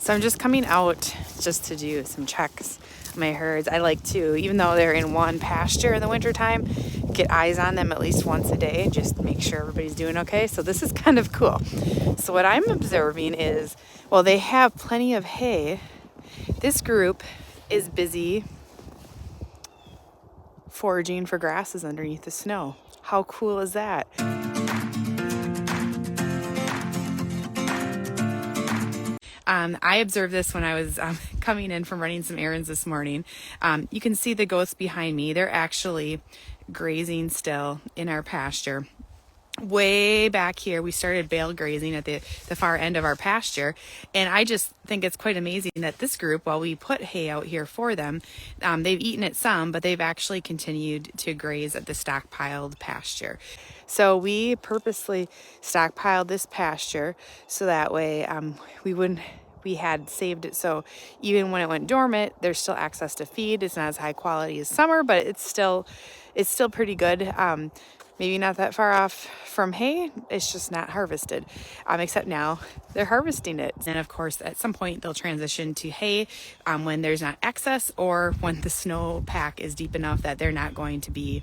So I'm just coming out just to do some checks on my herds. I like to, even though they're in one pasture in the wintertime, get eyes on them at least once a day, just make sure everybody's doing okay. So this is kind of cool. So what I'm observing is, well, they have plenty of hay. This group is busy foraging for grasses underneath the snow. How cool is that? I observed this when I was coming in from running some errands this morning. You can see the goats behind me. They're actually grazing still in our pasture. Way back here, we started bale grazing at the far end of our pasture. And I just think it's quite amazing that this group, while we put hay out here for them, they've eaten it some, but they've actually continued to graze at the stockpiled pasture. So we purposely stockpiled this pasture so that way we had saved it so even when it went dormant, there's still access to feed. It's not as high quality as summer, but it's still pretty good. Maybe not that far off from hay. It's just not harvested, except now they're harvesting it. And of course, at some point they'll transition to hay when there's not excess or when the snowpack is deep enough that they're not going to be,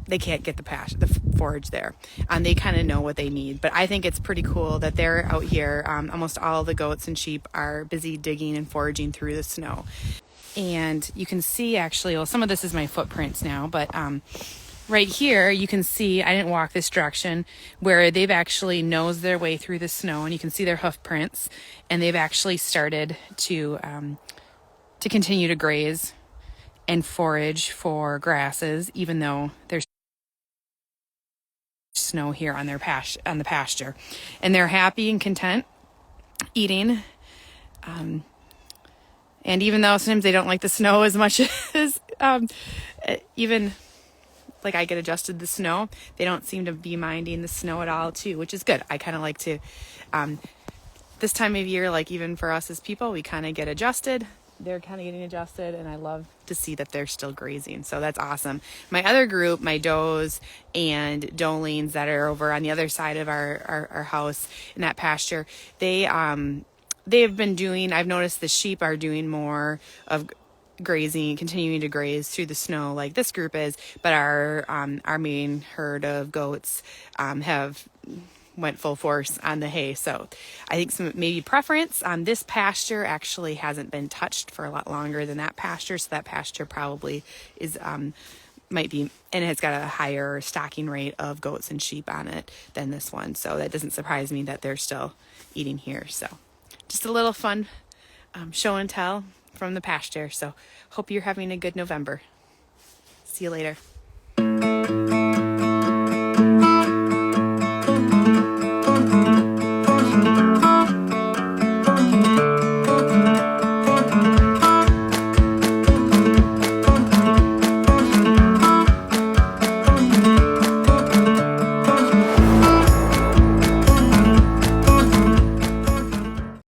they can't get the forage there. They kind of know what they need. But I think it's pretty cool that they're out here. Almost all the goats and sheep are busy digging and foraging through the snow. And you can see actually, well, some of this is my footprints now, but right here you can see, I didn't walk this direction, where they've actually nosed their way through the snow, and you can see their hoof prints, and they've actually started to continue to graze and forage for grasses, even though there's snow here on their on the pasture, and they're happy and content eating. And even though sometimes they don't like the snow as much as even like I get adjusted to the snow, they don't seem to be minding the snow at all too, which is good. I kind of like to, this time of year, like even for us as people, we kind of get adjusted. They're kind of getting adjusted, and I love to see that they're still grazing. So that's awesome. My other group, my does and doelings that are over on the other side of our house in that pasture, they've been doing, I've noticed the sheep are doing more of grazing, continuing to graze through the snow like this group is, but our main herd of goats have went full force on the hay. So I think some maybe preference. This pasture actually hasn't been touched for a lot longer than that pasture, so that pasture probably is might be, and it's got a higher stocking rate of goats and sheep on it than this one. So that doesn't surprise me that they're still eating here. So just a little fun show and tell from the pasture. So hope you're having a good November. See you later.